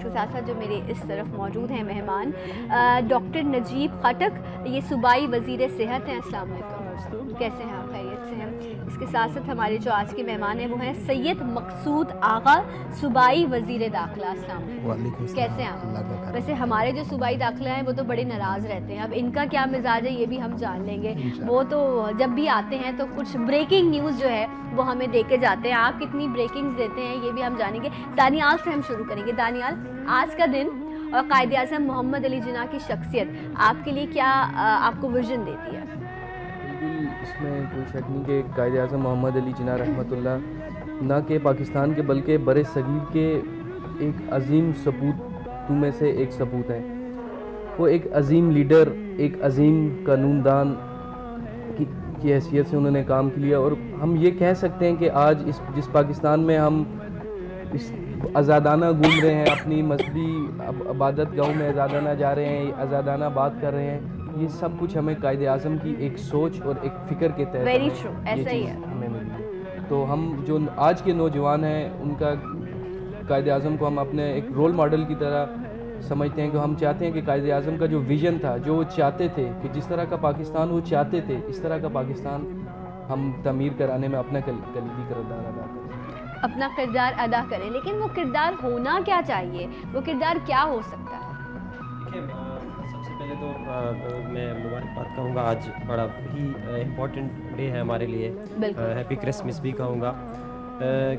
اس کے ساتھ ساتھ جو میرے اس طرف موجود ہیں مہمان ڈاکٹر نجیب خٹک, یہ صوبائی وزیر صحت ہیں. السلام علیکم, کیسے ہیں آپ؟ خیریت سے ہیں. اس کے ساتھ ساتھ ہمارے جو آج کے مہمان ہیں وہ ہیں سید مقصود آغا, صوبائی وزیر داخلہ. السلام علیکم, کیسے ہیں آپ؟ ویسے ہمارے جو صوبائی داخلہ ہیں وہ تو بڑے ناراض رہتے ہیں, اب ان کا کیا مزاج ہے یہ بھی ہم جان لیں گے. وہ تو جب بھی آتے ہیں تو کچھ بریکنگ نیوز جو ہے وہ ہمیں دے کے جاتے ہیں. آپ کتنی بریکنگز دیتے ہیں یہ بھی ہم جانیں گے. دانیال سے ہم شروع کریں گے. دانیال, آج کا دن اور قائد اعظم محمد علی جناح کی شخصیت آپ کے لیے کیا آپ کو ویژن دیتی ہے؟ بالکل, اس میں کوئی شک نہیں کہ قائد اعظم محمد علی جناح رحمۃ اللہ نہ کہ پاکستان کے بلکہ بر صغیر کے ایک عظیم سپوتوں میں سے ایک سپوت ہیں. وہ ایک عظیم لیڈر, ایک عظیم قانون دان کی حیثیت سے انہوں نے کام کیا, اور ہم یہ کہہ سکتے ہیں کہ آج جس پاکستان میں ہم اس آزادانہ گھوم رہے ہیں, اپنی مذہبی عبادت گاہوں میں آزادانہ جا رہے ہیں, آزادانہ بات کر رہے ہیں, یہ سب کچھ ہمیں قائد اعظم کی ایک سوچ اور ایک فکر کے تحت ایسا ہی ہے ہمیں ملی ہے. تو ہم جو آج کے نوجوان ہیں ان کا قائد اعظم کو ہم اپنے ایک رول ماڈل کی طرح سمجھتے ہیں, کہ ہم چاہتے ہیں کہ قائد اعظم کا جو ویژن تھا, جو وہ چاہتے تھے کہ جس طرح کا پاکستان وہ چاہتے تھے, اس طرح کا پاکستان ہم تعمیر کرانے میں اپنا کلیدی کردار ادا کریں, اپنا کردار ادا کریں. لیکن وہ کردار ہونا کیا چاہیے, وہ کردار کیا ہو سکتا ہے؟ سب سے پہلے تو میں مبارکباد کہوں گا, آج بڑا ہی امپورٹنٹ ڈے ہے ہمارے لیے, ہیپی کرسمس بھی کہوں گا,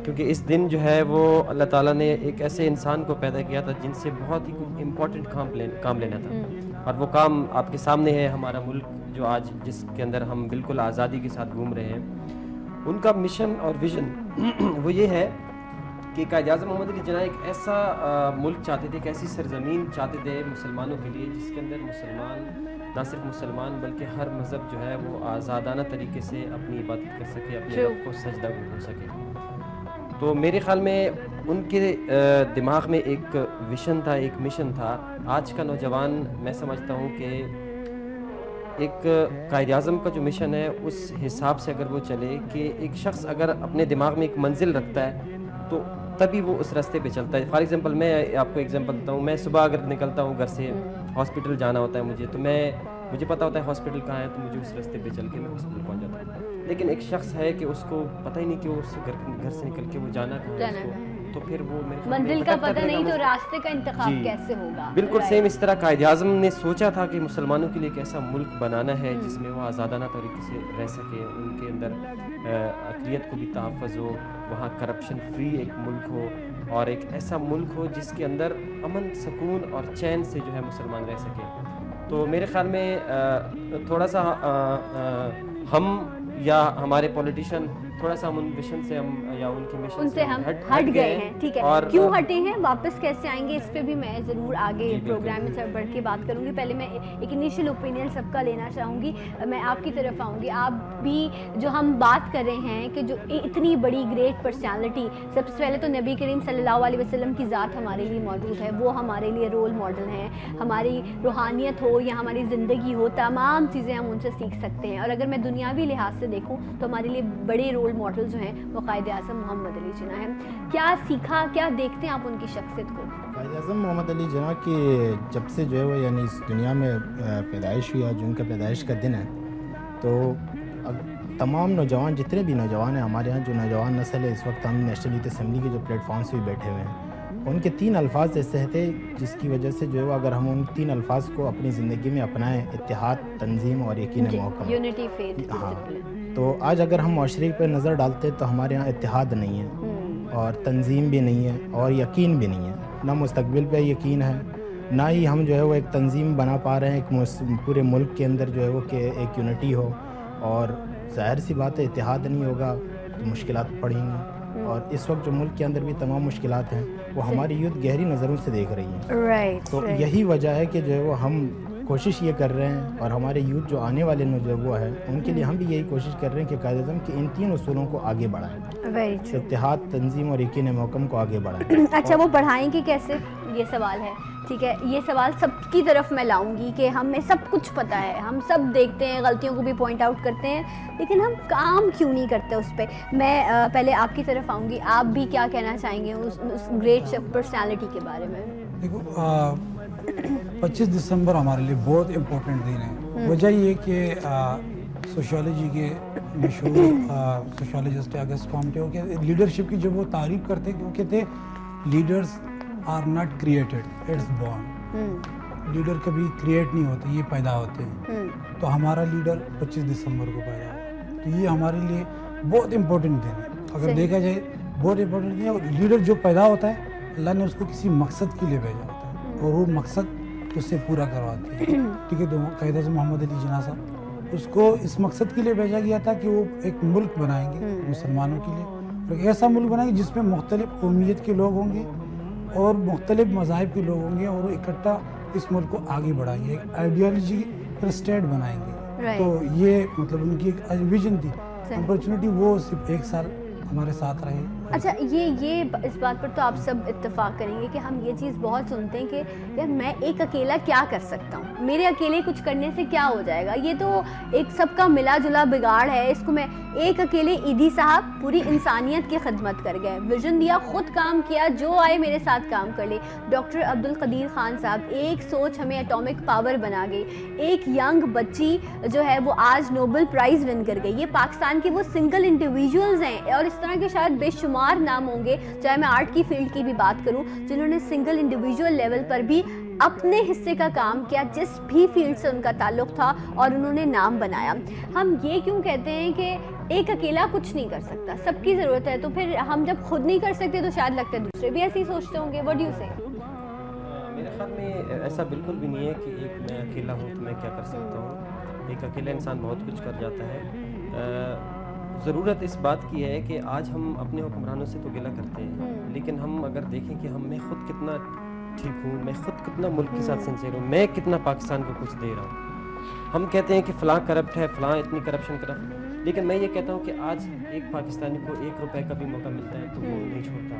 کیونکہ اس دن جو ہے وہ اللہ تعالیٰ نے ایک ایسے انسان کو پیدا کیا تھا جن سے بہت ہی کچھ امپورٹنٹ کام لینا تھا, اور وہ کام آپ کے سامنے ہے. ہمارا ملک جو آج جس کے اندر ہم بالکل آزادی کے ساتھ گھوم رہے ہیں, ان کا مشن اور ویژن وہ یہ ہے کہ قائد اعظم محمد علی جناح ایک ایسا ملک چاہتے تھے, ایک ایسی سرزمین چاہتے تھے مسلمانوں کے لیے جس کے اندر مسلمان, نہ صرف مسلمان بلکہ ہر مذہب جو ہے وہ آزادانہ طریقے سے اپنی عبادت کر سکے, اپنے رب کو سجدہ ہو سکے. تو میرے خیال میں ان کے دماغ میں ایک ویژن تھا, ایک مشن تھا. آج کا نوجوان میں سمجھتا ہوں کہ ایک قائد اعظم کا جو مشن ہے اس حساب سے اگر وہ چلے کہ ایک شخص اگر اپنے دماغ میں ایک منزل رکھتا ہے تو تبھی وہ اس راستے پہ چلتا ہے. فار ایگزامپل میں آپ کو ایگزامپل دیتا ہوں, میں صبح اگر نکلتا ہوں گھر سے, ہاسپٹل جانا ہوتا ہے مجھے, تو مجھے پتہ ہوتا ہے ہاسپٹل کہاں ہے, تو مجھے اس راستے پہ چل کے میں ہاسپٹل پہنچ جاتا ہوں. لیکن ایک شخص ہے کہ اس کو پتہ ہی نہیں کہ اس گھر سے نکل کے وہ جانا کہاں ہے, تو پھر وہ منزل کا پتہ نہیں تو راستے کا انتخاب کیسے ہوگا. بالکل سیم اس طرح قائد اعظم نے سوچا تھا کہ مسلمانوں کے لیے ایک ایسا ملک بنانا ہے جس میں وہ آزادانہ طریقے سے رہ سکے, ان کے اندر اقلیت کو بھی تحفظ ہو, وہاں کرپشن فری ایک ملک ہو, اور ایک ایسا ملک ہو جس کے اندر امن, سکون اور چین سے جو ہے مسلمان رہ سکے. تو میرے خیال میں تھوڑا سا ہم یا ہمارے پولیٹیشین تھوڑا سا ان مشن سے ہم یا ان کے مشن سے ہم ہٹ گئے ہیں. ٹھیک ہے, کیوں ہٹے ہیں, واپس کیسے آئیں گے, اس پہ بھی میں ضرور آگے پروگرام میں بڑھ کے بات کروں گی. پہلے میں ایک انیشیل اوپینین سب کا لینا چاہوں گی. میں آپ کی طرف آؤں گی. آپ بھی جو ہم بات کر رہے ہیں کہ جو اتنی بڑی گریٹ پرسنالٹی, سب سے پہلے تو نبی کریم صلی اللہ علیہ وسلم کی ذات ہمارے لیے موجود ہے, وہ ہمارے لیے رول ماڈل ہیں. ہماری روحانیت ہو یا ہماری زندگی ہو, تمام چیزیں ہم ان سے سیکھ سکتے ہیں. اور اگر میں دنیاوی لحاظ سے دیکھوں تو ہمارے لیے بڑے رول ماڈل جو ہیں وہ قائد اعظم محمد علی جناح ہیں. کیا سیکھا, کیا دیکھتے ہیں آپ ان کی شخصیت کو؟ قائد اعظم محمد علی جناح کی جب سے جو ہے وہ یعنی اس دنیا میں پیدائش ہوئی, آج ان کا پیدائش کا دن ہے, تو تمام نوجوان, جتنے بھی نوجوان ہیں ہمارے یہاں, جو نوجوان نسل ہے, اس وقت ہم نیشنل یوتھ اسمبلی کے جو پلیٹ فارمس پہ بیٹھے ہوئے ہیں, ان کے 3 الفاظ ایسے تھے جس کی وجہ سے جو ہے وہ اگر ہم ان 3 الفاظ کو اپنی زندگی میں اپنائیں, اتحاد, تنظیم اور یقین محکم. یونٹی, فیتھ, ہاں. تو آج اگر ہم معاشرے پہ نظر ڈالتے ہیں تو ہمارے یہاں اتحاد نہیں ہے, اور تنظیم بھی نہیں ہے, اور یقین بھی نہیں ہے. نہ مستقبل پہ یقین ہے, نہ ہی ہم جو ہے وہ ایک تنظیم بنا پا رہے ہیں ایک پورے ملک کے اندر جو ہے وہ کہ ایک یونٹی ہو. اور ظاہر سی بات ہے, اتحاد نہیں ہوگا تو مشکلات پڑیں گی, اور اس وقت جو ملک کے اندر بھی تمام مشکلات ہیں وہ ہماری یوتھ گہری نظروں سے دیکھ رہی ہیں. تو یہی وجہ ہے کہ جو ہے وہ ہم کوشش یہ کر رہے ہیں, اور ہمارے یوتھ جو آنے والے جو وہ ہے ان کے لیے ہم بھی یہی کوشش کر رہے ہیں کہ قائد اعظم کے ان 3 اصولوں کو آگے بڑھائیں, اتحاد, تنظیم اور یقین محکم کو آگے بڑھائیں. اچھا, وہ بڑھائیں گے کیسے؟ یہ سوال ہے. ٹھیک ہے, یہ سوال سب کی طرف میں لاؤں گی کہ ہمیں سب کچھ پتہ ہے, ہم سب دیکھتے ہیں, غلطیوں کو بھی پوائنٹ آؤٹ کرتے ہیں, لیکن ہم کام کیوں نہیں کرتے اس پہ. میں پہلے آپ کی طرف آؤں گی, آپ بھی کیا کہنا چاہیں گے اس گریٹ پرسنالٹی کے بارے میں؟ دیکھو 25 دسمبر ہمارے لیے بہت امپورٹنٹ دن ہے. وجہ یہ کہ سوشیالوجی کے مشہور سوشیالوجسٹ اگسٹ کامٹے کہ لیڈرشپ کی جب وہ تعریف کرتے کہ وہ کہتے leaders are not created, it's born. Leader کبھی کریٹ نہیں ہوتے, یہ پیدا ہوتے ہیں. تو ہمارا لیڈر 25 دسمبر کو پیدا ہوا, تو یہ ہمارے لیے بہت امپورٹنٹ دن ہے. اگر دیکھا جائے بہت امپورٹنٹ دن ہے. لیڈر جو پیدا ہوتا ہے اللہ نے اس کو کسی مقصد کے لیے بھیجا ہوتا ہے, اور وہ مقصد اس سے پورا کرواتے ہیں. ٹھیک ہے, تو قائد اعظم محمد علی جناح صاحب اس کو اس مقصد کے لیے بھیجا گیا تھا کہ وہ ایک ملک بنائیں گے مسلمانوں کے لیے, اور ایک ایسا ملک بنائیں گے جس میں مختلف قومیت کے لوگ ہوں گے اور مختلف مذاہب کے لوگ ہوں گے, اور وہ اکٹھا اس ملک کو آگے بڑھائیں گے, ایک آئیڈیالوجی پر اسٹیٹ بنائیں گے. تو یہ مطلب ان کی ایک ویژن تھی. اپرچونٹی وہ صرف 1 سال ہمارے ساتھ رہے. اچھا, یہ اس بات پر تو آپ سب اتفاق کریں گے کہ ہم یہ چیز بہت سنتے ہیں کہ یار میں ایک اکیلا کیا کر سکتا ہوں, میرے اکیلے کچھ کرنے سے کیا ہو جائے گا, یہ تو ایک سب کا ملا جلا بگاڑ ہے, اس کو میں ایک اکیلے ایدھی صاحب پوری انسانیت کی خدمت کر گئے, ویژن دیا, خود کام کیا, جو آئے میرے ساتھ کام کر لے. ڈاکٹر عبدالقدیر خان صاحب, ایک سوچ ہمیں ایٹامک پاور بنا گئی, ایک ینگ بچی جو ہے وہ آج نوبل پرائز ون کر گئی. یہ پاکستان کے وہ سنگل انڈیویجولز ہیں, اور اس طرح کے شاید بے شمار نام ہوں گے, چاہے میں آرٹ کی فیلڈ کی بھی بات کروں, جنہوں نے سنگل انڈیویجول لیول پر بھی اپنے حصے کا کام کیا, جس بھی فیلڈ سے ان کا تعلق تھا, اور انہوں نے نام بنایا. ہم یہ کیوں کہتے ہیں کہ ایک اکیلا کچھ نہیں کر سکتا, سب کی ضرورت ہے, تو پھر ہم جب خود نہیں کر سکتے تو شاید لگتا ہے دوسرے بھی ایسے ہی سوچتے ہوں گے. واٹ ڈو یو سے؟ میرے خیال میں ایسا بالکل بھی نہیں ہے کہ ایک میں اکیلا ہوں تو میں کیا کر سکتا ہوں. ایک اکیلا انسان بہت کچھ کر جاتا ہے. ضرورت اس بات کی ہے کہ آج ہم اپنے حکمرانوں سے تو گلہ کرتے ہیں, لیکن ہم اگر دیکھیں کہ میں خود کتنا ٹھیک ہوں, میں خود کتنا ملک کے ساتھ سنسیئر ہوں, میں کتنا پاکستان کو کچھ دے رہا ہوں. ہم کہتے ہیں کہ فلاں کرپٹ ہے, فلاں اتنی کرپشن کرپٹ, لیکن میں یہ کہتا ہوں کہ آج ایک پاکستانی کو 1 روپے کا بھی موقع ملتا ہے تو وہ نہیں چھوڑتا.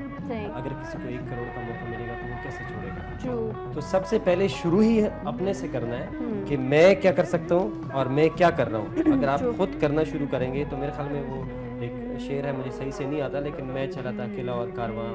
اگر کسی کو 1 کروڑ کا موقع ملے گا تو وہ کیسے چھوڑے گا؟ تو سب سے پہلے شروع ہی اپنے سے کرنا ہے کہ میں کیا کر سکتا ہوں اور میں کیا کر رہا ہوں. اگر آپ خود کرنا شروع کریں گے تو میرے خیال میں وہ ایک شعر ہے, مجھے صحیح سے نہیں آتا, لیکن میں چلا تھا اکیلا اور کارواں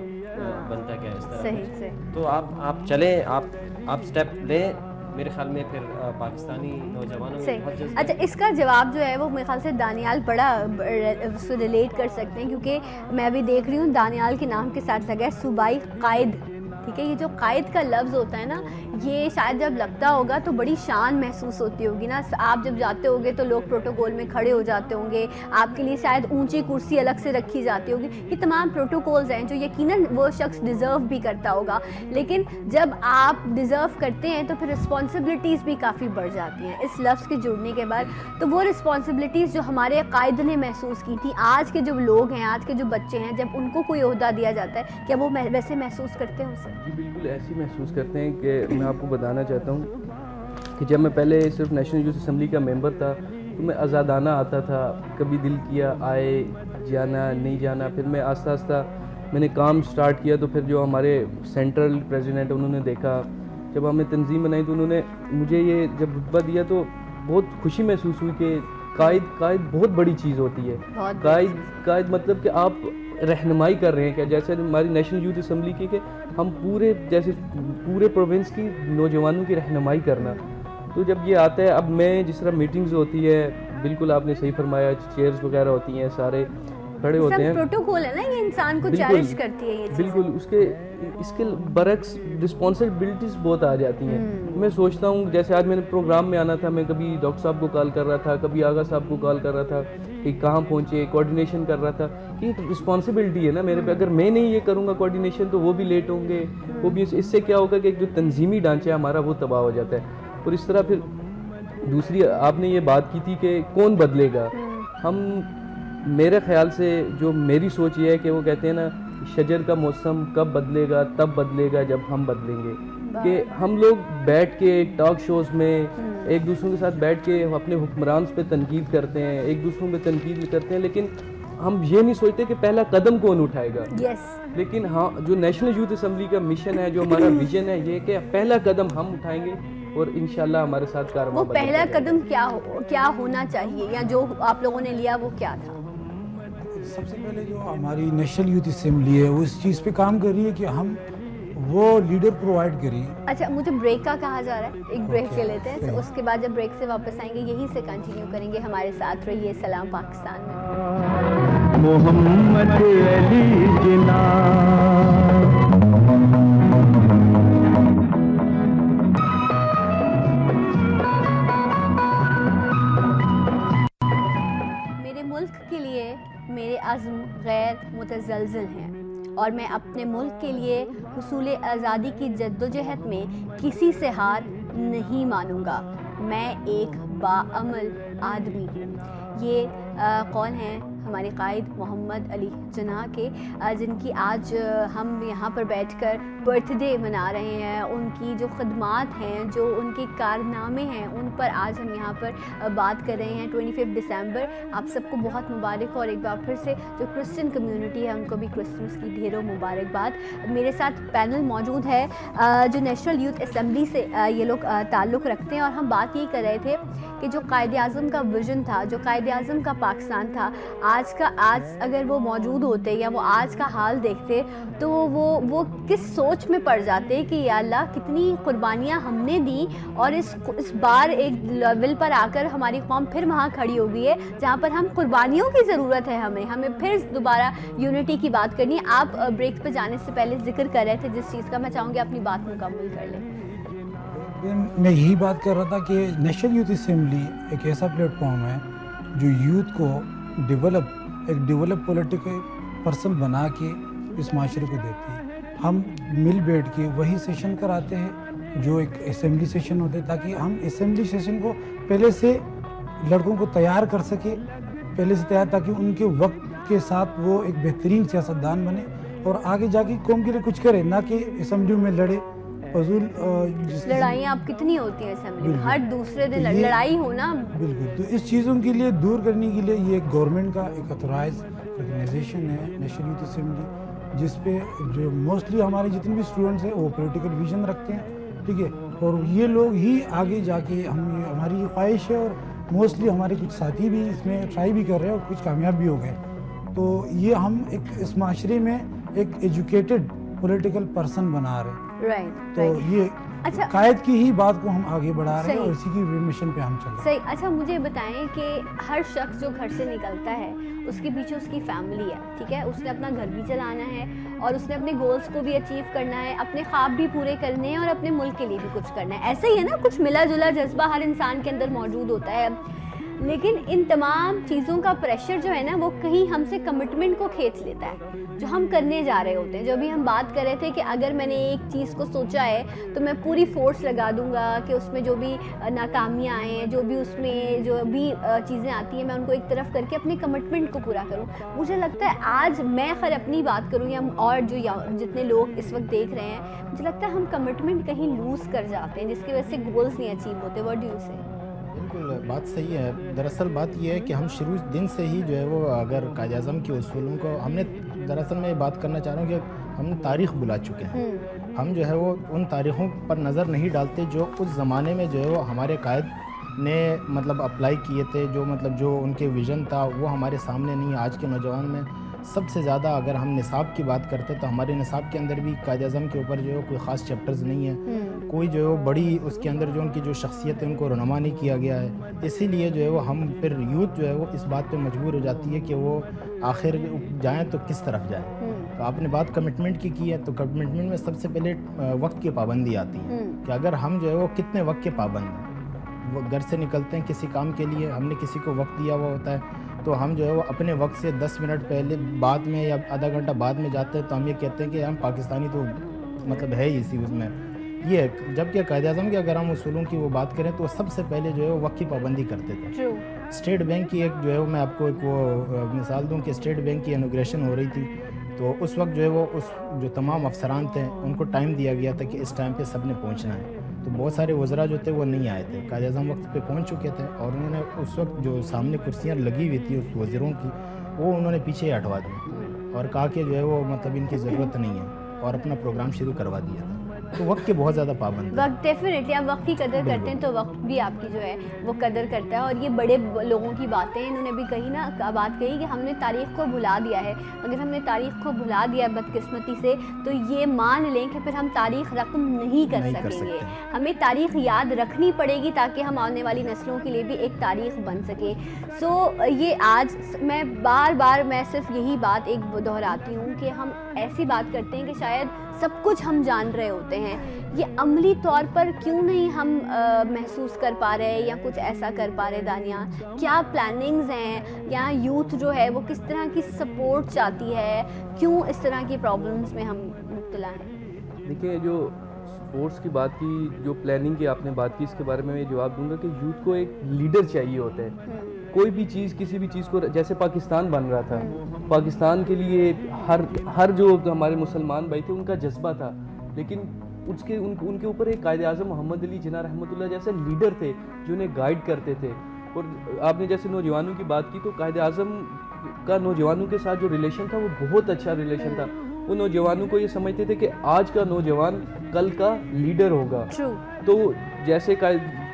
بنتا گیا, اس طرح. تو آپ چلیں, آپ اسٹیپ لیں. میرے خیال میں پھر پاکستانی نوجوانوں میں بہت جذبہ. اچھا, اس کا جواب جو ہے وہ میرے خیال سے دانیال بڑا اس کو ریلیٹ کر سکتے ہیں, کیونکہ میں بھی دیکھ رہی ہوں دانیال کے نام کے ساتھ لگا ہے صوبائی قائد. ٹھیک ہے, یہ جو قائد کا لفظ ہوتا ہے نا, یہ شاید جب لگتا ہوگا تو بڑی شان محسوس ہوتی ہوگی نا. آپ جب جاتے ہوگے تو لوگ پروٹوکول میں کھڑے ہو جاتے ہوں گے, آپ کے لیے شاید اونچی کرسی الگ سے رکھی جاتی ہوگی. یہ تمام پروٹوکولز ہیں جو یقیناً وہ شخص ڈیزرو بھی کرتا ہوگا, لیکن جب آپ ڈیزرو کرتے ہیں تو پھر رسپانسبلٹیز بھی کافی بڑھ جاتی ہیں اس لفظ کے جڑنے کے بعد. تو وہ رسپانسبلٹیز جو ہمارے قائد نے محسوس کی تھی, آج کے جو لوگ ہیں, آج کے جو بچے ہیں, جب ان کو کوئی عہدہ دیا جاتا ہے, کیا وہ ویسے محسوس کرتے ہیں اسے؟ جی بالکل ایسے ہی محسوس کرتے ہیں. کہ میں آپ کو بتانا چاہتا ہوں کہ جب میں پہلے صرف نیشنل یوتھ اسمبلی کا ممبر تھا تو میں آزادانہ آتا تھا, کبھی دل کیا آئے, جانا نہیں جانا. پھر میں آہستہ آہستہ میں نے کام سٹارٹ کیا, تو پھر جو ہمارے سینٹرل پریزیڈنٹ انہوں نے دیکھا, جب ہم نے تنظیم بنائی تو انہوں نے مجھے یہ جب رتبہ دیا تو بہت خوشی محسوس ہوئی کہ قائد بہت بڑی چیز ہوتی ہے. قائد مطلب کہ آپ رہنمائی کر رہے ہیں, کہ جیسے ہماری نیشنل یوتھ اسمبلی کی کہ ہم پورے پروونس کی نوجوانوں کی رہنمائی کرنا. تو جب یہ آتا ہے, اب میں جس طرح میٹنگز ہوتی ہے, بالکل آپ نے صحیح فرمایا, چیئرز وغیرہ ہوتی ہیں, سارے کھڑے ہوتے ہیں, پروٹوکول ہے نا, یہ انسان کو چیلنج کرتی ہے یہ چیز. بالکل اس کے برعکس رسپانسبلٹیز بہت آ جاتی ہیں. میں سوچتا ہوں جیسے آج میں نے پروگرام میں آنا تھا, میں کبھی ڈاکٹر صاحب کو کال کر رہا تھا, کبھی آغا صاحب کو کال کر رہا تھا کہ کہاں پہنچے, کوآرڈینیشن کر رہا تھا. کہ ایک رسپانسبلٹی ہے نا میرے پہ, اگر میں نہیں یہ کروں گا کوآرڈینیشن تو وہ بھی لیٹ ہوں گے, وہ بھی اس سے کیا ہوگا کہ جو تنظیمی ڈھانچہ ہے ہمارا وہ تباہ ہو جاتا ہے. اور اس طرح پھر دوسری آپ نے یہ بات کی تھی کہ کون بدلے گا. میرے خیال سے جو میری سوچ یہ ہے کہ وہ کہتے ہیں نا, شجر کا موسم کب بدلے گا, تب بدلے گا جب ہم بدلیں گے. کہ ہم لوگ بیٹھ کے ٹاک شوز میں ایک دوسروں کے ساتھ بیٹھ کے اپنے حکمران پہ تنقید کرتے ہیں, ایک دوسروں پہ تنقید کرتے ہیں, لیکن ہم یہ نہیں سوچتے کہ پہلا قدم کون اٹھائے گا. لیکن ہاں جو نیشنل یوتھ اسمبلی کا مشن ہے, جو ہمارا ویژن ہے, یہ کہ پہلا قدم ہم اٹھائیں گے اور انشاءاللہ ہمارے ساتھ کارواں. وہ پہلا قدم کیا ہونا چاہیے, یا جو آپ لوگوں نے لیا وہ کیا تھا؟ سب سے پہلے جو ہماری نیشنل یوتھ اسمبلی ہے وہ اس چیز پہ کام کر رہی ہے کہ ہم وہ لیڈر پرووائڈ کریں. اچھا, مجھے بریک کا کہا جا رہا ہے, ایک بریک لے لیتے ہیں, تو اس کے بعد جب بریک سے واپس آئیں گے یہیں سے کنٹینیو کریں گے. ہمارے ساتھ رہیے سلام پاکستان میں. محمد علی جناب میرے ملک کے لیے میرے عزم غیر متزلزل ہیں, اور میں اپنے ملک کے لیے حصول آزادی کی جدوجہد میں کسی سے ہار نہیں مانوں گا. میں ایک باعمل آدمی ہوں. یہ قول ہیں ہمارے قائد محمد علی جناح کے, جن کی آج ہم یہاں پر بیٹھ کر برتھ ڈے منا رہے ہیں. ان کی جو خدمات ہیں, جو ان کے کارنامے ہیں, ان پر آج ہم یہاں پر بات کر رہے ہیں. 25 دسمبر آپ سب کو بہت مبارک ہو, اور ایک بار پھر سے جو کرسچن کمیونٹی ہے ان کو بھی کرسمس کی ڈھیروں مبارکباد. میرے ساتھ پینل موجود ہے جو نیشنل یوتھ اسمبلی سے یہ لوگ تعلق رکھتے ہیں, اور ہم بات یہ کر رہے تھے کہ جو قائد اعظم کا ویژن تھا, جو قائد اعظم کا پاکستان تھا, آج اگر وہ موجود ہوتے یا وہ آج کا حال دیکھتے تو وہ کس سوچ میں پڑ جاتے کہ یا اللہ کتنی قربانیاں ہم نے دیں, اور اس بار ایک لیول پر آ کر ہماری قوم پھر وہاں کھڑی ہو گئی ہے جہاں پر ہم قربانیوں کی ضرورت ہے. ہمیں پھر دوبارہ یونٹی کی بات کرنی ہے. آپ بریک پہ جانے سے پہلے ذکر کر رہے تھے جس چیز کا, میں چاہوں گی اپنی بات مکمل کر لیں. میں یہی بات کر رہا تھا کہ نیشنل یوتھ اسمبلی ایک ایسا پلیٹ فارم ہے جو یوتھ کو ڈیولپ پولیٹیکل پرسن بنا کے اس معاشرے کو دیتی ہے. ہم مل بیٹھ کے وہی سیشن کراتے ہیں جو ایک اسمبلی سیشن ہوتے ہیں, تاکہ ہم اسمبلی سیشن کو پہلے سے لڑکوں کو تیار کر سکے, تاکہ ان کے وقت کے ساتھ وہ ایک بہترین سیاستدان بنے اور آگے جا کے قوم کے لیے کچھ کرے, نہ کہ اسمبلی میں لڑے. لڑائیاں آپ کتنی ہوتی ہیں اسمبلی میں, ہر دوسرے دن لڑائی ہونا. بالکل, تو اس چیزوں کے لیے دور کرنے کے لیے یہ ایک گورنمنٹ کا ایک اتھورائز آرگنائزیشن ہے نیشنل یوتھ اسمبلی, جس پہ جو موسٹلی ہمارے جتنے بھی اسٹوڈنٹس ہیں وہ پولیٹیکل ویژن رکھتے ہیں, ٹھیک ہے, اور یہ لوگ ہی آگے جا کے ہماری یہ خواہش ہے, اور موسٹلی ہمارے کچھ ساتھی بھی اس میں ٹرائی بھی کر رہے ہیں اور کچھ کامیاب بھی ہو گئے. تو یہ ہم ایک اس معاشرے میں ایک ایجوکیٹڈ پولیٹیکل پرسن بنا رہے ہیں. تو یہ قائد کی ہی بات کو ہم آگے بڑھا رہے ہیں اور اسی کی مشن پہ ہم چل رہے ہیں. صحیح. اچھا مجھے بتائیں کہ ہر شخص جو گھر سے نکلتا ہے اس کے پیچھے اس کی فیملی ہے, ٹھیک ہے, اس نے اپنا گھر بھی چلانا ہے, اور اس نے اپنے گولز کو بھی اچیو کرنا ہے, اپنے خواب بھی پورے کرنے ہیں, اور اپنے ملک کے لیے بھی کچھ کرنا ہے. ایسا ہی ہے نا, کچھ ملا جلا جذبہ ہر انسان کے اندر موجود ہوتا ہے. لیکن ان تمام چیزوں کا پریشر جو ہے نا وہ کہیں ہم سے کمٹمنٹ کو کھینچ لیتا ہے جو ہم کرنے جا رہے ہوتے ہیں. جو بھی ہم بات کر رہے تھے کہ اگر میں نے ایک چیز کو سوچا ہے تو میں پوری فورس لگا دوں گا کہ اس میں جو بھی ناکامیاں آئیں, جو بھی اس میں جو بھی چیزیں آتی ہیں, میں ان کو ایک طرف کر کے اپنے کمٹمنٹ کو پورا کروں. مجھے لگتا ہے آج میں خیر اپنی بات کروں یا اور جو جتنے لوگ اس وقت دیکھ رہے ہیں, مجھے لگتا ہے ہم کمٹمنٹ کہیں لوز کر جاتے ہیں جس کی وجہ سے گولز نہیں اچیو ہوتے. واٹ ڈو یو سے؟ بالکل بات صحیح ہے. دراصل بات یہ ہے کہ ہم شروع دن سے ہی جو ہے وہ اگر قائد اعظم کے اصولوں کو ہم نے, دراصل میں یہ بات کرنا چاہ رہا ہوں کہ ہم تاریخ بلا چکے ہیں. ہم جو ہے وہ ان تاریخوں پر نظر نہیں ڈالتے جو اس زمانے میں جو ہے وہ ہمارے قائد نے مطلب اپلائی کیے تھے, جو ان کے ویژن تھا وہ ہمارے سامنے نہیں ہے. آج کے نوجوان میں سب سے زیادہ اگر ہم نصاب کی بات کرتے تو ہمارے نصاب کے اندر بھی قائد اعظم کے اوپر جو ہے کوئی خاص چیپٹرز نہیں ہے, کوئی جو ہے وہ بڑی اس کے اندر جو ان کی جو شخصیت ہے ان کو رونما نہیں کیا گیا ہے. اسی لیے جو ہے وہ ہم پھر یوتھ جو ہے وہ اس بات پہ مجبور ہو جاتی ہے کہ وہ آخر جائیں تو کس طرف جائیں. تو آپ نے بات کمٹمنٹ کی ہے, تو کمٹمنٹ میں سب سے پہلے وقت کی پابندی آتی ہے کہ اگر ہم جو ہے وہ کتنے وقت کے پابند ہیں, وہ گھر سے نکلتے ہیں کسی کام کے لیے, ہم نے کسی کو وقت دیا ہوا ہوتا ہے, تو ہم جو ہے وہ اپنے وقت سے 10 منٹ پہلے بعد میں یا آدھا گھنٹہ بعد میں جاتے ہیں, تو ہم یہ کہتے ہیں کہ ہم پاکستانی تو مطلب ہے ہی اسی اس میں یہ. جبکہ قائد اعظم کے اگر ہم اصولوں کی وہ بات کریں تو سب سے پہلے جو ہے وہ وقت کی پابندی کرتے تھے. اسٹیٹ بینک کی ایک جو ہے میں آپ کو ایک وہ مثال دوں کہ اسٹیٹ بینک کی انوگریشن ہو رہی تھی, تو اس وقت جو ہے وہ اس جو تمام افسران تھے ان کو ٹائم دیا گیا تھا کہ اس ٹائم پہ سب نے پہنچنا ہے. تو بہت سارے وزراء جو تھے وہ نہیں آئے تھے, قائد اعظم وقت پہ پہنچ چکے تھے, اور انہوں نے اس وقت جو سامنے کرسیاں لگی ہوئی تھی اس وزیروں کی, وہ انہوں نے پیچھے ہٹوا دی اور کہا کہ جو ہے وہ مطلب ان کی ضرورت نہیں ہے اور اپنا پروگرام شروع کروا دیا تھا. تو وقت کے بہت زیادہ پابند ہیں. وقت ڈیفینیٹلی آپ وقت کی قدر کرتے ہیں تو وقت بھی آپ کی جو ہے وہ قدر کرتا ہے. اور یہ بڑے لوگوں کی باتیں انہوں نے بھی کہی نا, بات کہی کہ ہم نے تاریخ کو بھلا دیا ہے. اگر ہم نے تاریخ کو بھلا دیا بدقسمتی سے تو یہ مان لیں کہ پھر ہم تاریخ رقم نہیں کر سکیں گے. ہمیں تاریخ یاد رکھنی پڑے گی تاکہ ہم آنے والی نسلوں کے لیے بھی ایک تاریخ بن سکے. سو یہ آج میں بار میں صرف یہی بات ایک دہراتی ہوں کہ ہم ایسی بات کرتے ہیں کہ شاید سب کچھ ہم جان رہے ہوتے ہیں, یہ عملی طور پر کیوں نہیں ہم محسوس کر پا رہے یا کچھ ایسا کر پا رہے؟ دانیہ, کیا پلاننگز ہیں یا یوتھ جو ہے وہ کس طرح کی سپورٹ چاہتی ہے, کیوں اس طرح کی پرابلمز میں ہم مبتلا ہیں؟ دیکھیں, جو اسپورٹس کی بات کی, جو پلاننگ کی آپ نے بات کی, اس کے بارے میں جواب دوں گا کہ یوتھ کو ایک لیڈر چاہیے ہوتا ہے. کوئی بھی چیز, کسی بھی چیز کو, جیسے پاکستان بن رہا تھا, پاکستان کے لیے ہر جو ہمارے مسلمان بھائی تھے ان کا جذبہ تھا, لیکن ان کے اوپر ایک قائد اعظم محمد علی جناح رحمۃ اللہ جیسے لیڈر تھے جو انہیں گائیڈ کرتے تھے. اور آپ نے جیسے نوجوانوں کی بات کی, تو قائد اعظم کا نوجوانوں کے ساتھ جو ریلیشن تھا وہ بہت اچھا ریلیشن تھا. وہ نوجوانوں کو یہ سمجھتے تھے کہ آج کا نوجوان کل کا لیڈر ہوگا. تو جیسے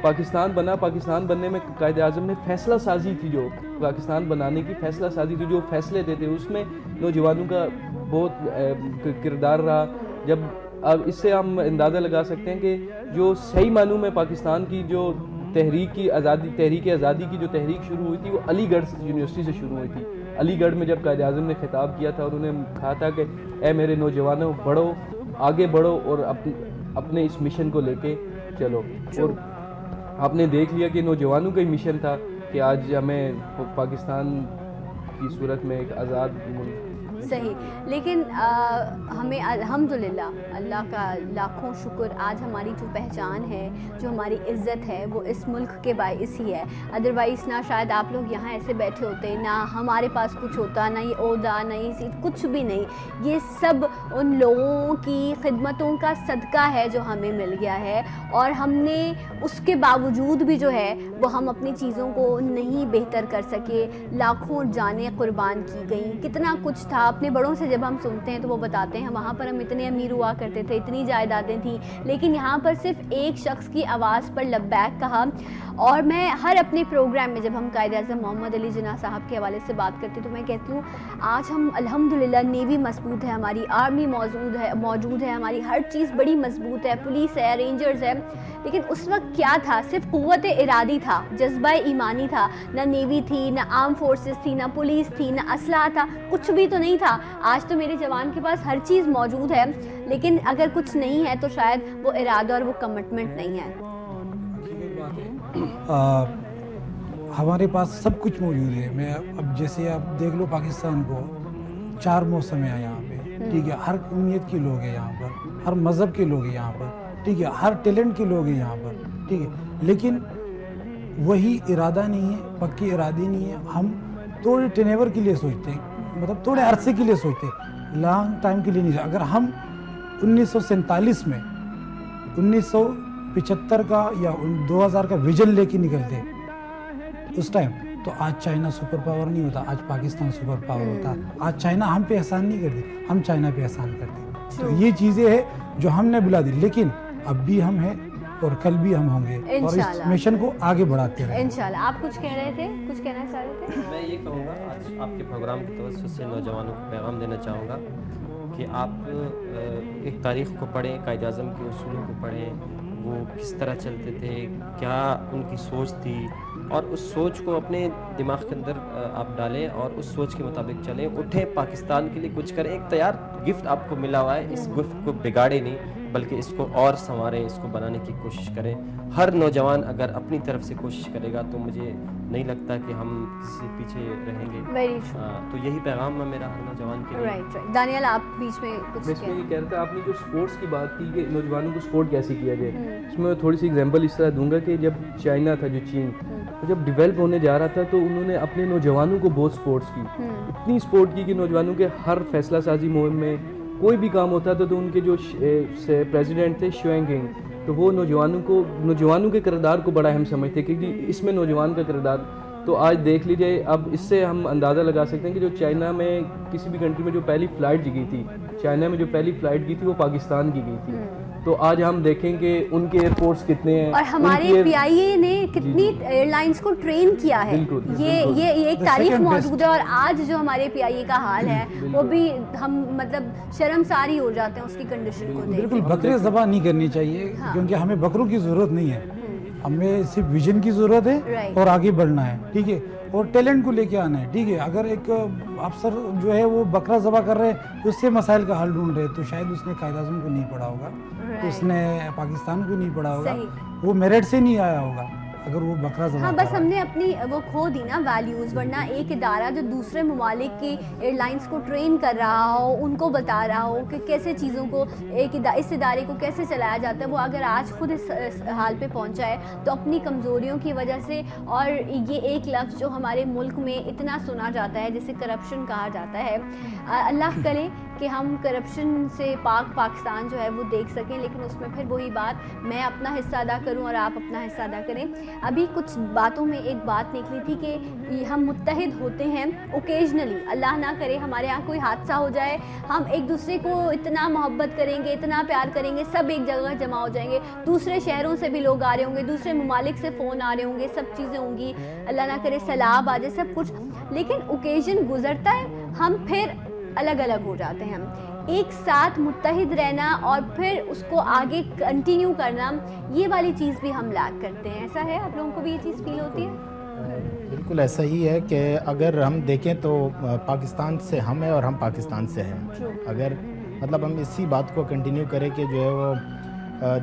پاکستان بنا, پاکستان بننے میں قائد اعظم نے فیصلہ سازی تھی, جو پاکستان بنانے کی فیصلہ سازی تھی, جو فیصلے دیتے, اس میں نوجوانوں کا بہت کردار رہا. جب اب اس سے ہم اندازہ لگا سکتے ہیں کہ جو صحیح معنوں میں پاکستان کی جو تحریک آزادی کی جو تحریک شروع ہوئی تھی وہ علی گڑھ یونیورسٹی سے شروع ہوئی تھی. علی گڑھ میں جب قائد اعظم نے خطاب کیا تھا اور انہیں کہا تھا کہ اے میرے نوجوانوں, بڑھو, آگے بڑھو اور اپنے اس مشن کو لے کے چلو. اور آپ نے دیکھ لیا کہ نوجوانوں کا ہی مشن تھا کہ آج ہمیں پاکستان کی صورت میں ایک آزاد ملک. صحیح, لیکن ہمیں الحمدللہ اللہ کا لاکھوں شکر, آج ہماری جو پہچان ہے, جو ہماری عزت ہے, وہ اس ملک کے باعث ہی ہے. ادروائز نہ شاید آپ لوگ یہاں ایسے بیٹھے ہوتے, نہ ہمارے پاس کچھ ہوتا, نہ یہ عہدہ, نہ یہ سیٹ, کچھ بھی نہیں. یہ سب ان لوگوں کی خدمتوں کا صدقہ ہے جو ہمیں مل گیا ہے. اور ہم نے اس کے باوجود بھی جو ہے وہ ہم اپنی چیزوں کو نہیں بہتر کر سکے. لاکھوں جانیں قربان کی گئیں, کتنا کچھ تھا. اپنے بڑوں سے جب ہم سنتے ہیں تو وہ بتاتے ہیں وہاں پر ہم اتنے امیر ہوا کرتے تھے, اتنی جائیدادیں تھیں, لیکن یہاں پر صرف ایک شخص کی آواز پر لبیک کہا. اور میں ہر اپنے پروگرام میں جب ہم قائد اعظم محمد علی جناح صاحب کے حوالے سے بات کرتے تو میں کہتی ہوں آج ہم الحمدللہ نیوی مضبوط ہے, ہماری آرمی موجود ہے, ہماری ہر چیز بڑی مضبوط ہے, پولیس ہے, رینجرز ہے. لیکن اس وقت کیا تھا؟ صرف قوت ارادی تھا, جذبہ ایمانی تھا. نہ نیوی تھی, نہ آرم فورسز تھی, نہ پولیس تھی, نہ اسلحہ تھا, کچھ بھی تو نہیں تھا. آج تو میرے جوان کے پاس ہر چیز موجود ہے, لیکن اگر کچھ نہیں ہے تو شاید وہ ارادہ اور وہ کمٹمنٹ نہیں ہے. ہمارے پاس سب کچھ موجود ہے. میں اب جیسے آپ دیکھ لو پاکستان کو, 4 موسم ہیں یہاں پہ, ٹھیک ہے, ہر قومیت کے لوگ ہیں یہاں پر, ہر مذہب کے لوگ ہیں یہاں پر, ٹھیک ہے, ہر ٹیلنٹ کے لوگ ہیں یہاں پر, ٹھیک ہے, لیکن وہی ارادہ نہیں ہے, پکی ارادی نہیں ہے. ہم تھوڑے ٹینیور کے لیے سوچتے ہیں, مطلب تھوڑے عرصے کے لیے سوچتے ہیں, لانگ ٹائم کے لیے نہیں. اگر ہم 1947 میں 1975 کا یا 2000 کا ویژن لے کے نکلتے اس ٹائم, تو آج چائنا سپر پاور نہیں ہوتا, آج پاکستان سپر پاور ہوتا. آج چائنا ہم پہ احسان نہیں کرتی, ہم چائنا پہ احسان کرتے. تو یہ چیزیں ہیں جو ہم نے بلا دی, لیکن اب بھی ہم ہیں اور کل بھی ہم ہوں گے, اور اس مشن کو آگے بڑھاتے رہیں. انشاءاللہ. آپ کچھ کہہ رہے تھے, کچھ کہنا چاہ رہے تھے؟ میں یہ کہوں گا, آج آپ کے پروگرام کی توسط سے نوجوانوں کو پیغام دینا چاہوں گا کہ آپ ایک تاریخ کو پڑھیں, قائد اعظم کے اصولوں کو پڑھیں, وہ کس طرح چلتے تھے, کیا ان کی سوچ تھی, اور اس سوچ کو اپنے دماغ کے اندر آپ ڈالیں اور اس سوچ کے مطابق چلیں. اٹھیں, پاکستان کے لیے کچھ کریں. ایک تیار گفٹ آپ کو ملا ہوا ہے, اس گفٹ کو بگاڑے نہیں بلکہ اس کو اور سنواریں, اس کو بنانے کی کوشش کریں. ہر نوجوان اگر اپنی طرف سے کوشش کرے گا تو مجھے نہیں لگتا کہ ہم کسی پیچھے رہیں گے. تو یہی پیغام ہے میرا ہر نوجوان کے لیے. دانیال, آپ بیچ میں کچھ میں یہ کہہ رہا تھا, آپ نے جو اسپورٹس کی بات کی کہ نوجوانوں کو سپورٹ کیسے کیا جائے, اس میں تھوڑی سی اگزامپل اس طرح دوں گا کہ جب چائنا تھا, جو چین, جب ڈیولپ ہونے جا رہا تھا تو انہوں نے اپنے نوجوانوں کو بہت سپورٹس کی, اتنی سپورٹ کی کہ نوجوانوں کے ہر فیصلہ سازی مہم میں کوئی بھی کام ہوتا تھا تو ان کے جو پریزیڈنٹ تھے شوئنگنگ, تو وہ نوجوانوں کے کردار کو بڑا اہم سمجھتے, کیونکہ اس میں نوجوان کا کردار تو آج دیکھ لیجیے. اب اس سے ہم اندازہ لگا سکتے ہیں کہ جو چائنا میں کسی بھی کنٹری میں جو پہلی فلائٹ گئی تھی, چائنا میں جو پہلی فلائٹ گئی تھی وہ پاکستان کی گئی تھی. تو آج ہم دیکھیں کہ ان کے ایئرپورٹس کتنے ہیں, اور ہمارے پی آئی اے نے کتنی ایئر لائنس کو ٹرین کیا ہے. یہ ایک تاریخ موجود ہے, اور آج جو ہمارے پی آئی اے کا حال ہے وہ بھی ہم مطلب شرمساری ہو جاتے ہیں اس کی کنڈیشن کو دیکھ. بالکل بکرے ذبح نہیں کرنی چاہیے, کیونکہ ہمیں بکروں کی ضرورت نہیں ہے, ہمیں صرف ویژن کی ضرورت ہے اور آگے بڑھنا ہے. ٹھیک ہے, اور ٹیلنٹ کو لے کے آنا ہے. ٹھیک ہے, اگر ایک افسر جو ہے وہ بکرا ذبح کر رہے ہیں, اس سے مسائل کا حل ڈھونڈ رہے, تو شاید اس نے قائد اعظم کو نہیں پڑھا ہوگا, اس نے پاکستان کو نہیں پڑھا ہوگا, وہ میرٹ سے نہیں آیا ہوگا اگر وہ بکرا ذبح. ہاں بس ہم نے اپنی وہ کھو دی نا ویلیوز, ورنہ ایک ادارہ جو دوسرے ممالک کی ایئر لائنس کو ٹرین کر رہا ہو, ان کو بتا رہا ہو کہ کیسے چیزوں کو اس ادارے کو کیسے چلایا جاتا ہے, وہ اگر آج خود اس حال پہ پہنچا ہے تو اپنی کمزوریوں کی وجہ سے. اور یہ ایک لفظ جو ہمارے ملک میں اتنا سنا جاتا ہے جسے کرپشن کہا جاتا ہے, اللہ کرے کہ ہم کرپشن سے پاک پاکستان جو ہے وہ دیکھ سکیں. لیکن اس میں پھر وہی بات, میں اپنا حصہ ادا کروں اور آپ اپنا حصہ ادا کریں. ابھی کچھ باتوں میں ایک بات نکلی تھی کہ ہم متحد ہوتے ہیں اوکیجنلی, اللہ نہ کرے ہمارے یہاں کوئی حادثہ ہو جائے, ہم ایک دوسرے کو اتنا محبت کریں گے, اتنا پیار کریں گے, سب ایک جگہ جمع ہو جائیں گے. دوسرے شہروں سے بھی لوگ آ رہے ہوں گے, دوسرے ممالک سے فون آ رہے ہوں گے, سب چیزیں ہوں گی, اللہ نہ کرے سیلاب آ جائے, سب کچھ. لیکن اوکیجن گزرتا ہے, ہم پھر الگ الگ ہو جاتے ہیں. ایک ساتھ متحد رہنا اور پھر اس کو آگے کنٹینیو کرنا, یہ والی چیز بھی ہم لیک کرتے ہیں. ایسا ہے, آپ لوگوں کو بھی یہ چیز فیل ہوتی ہے؟ بالکل ایسا ہی ہے کہ اگر ہم دیکھیں تو پاکستان سے ہم ہیں اور ہم پاکستان سے ہیں. اگر مطلب ہم اسی بات کو کنٹینیو کریں کہ جو ہے وہ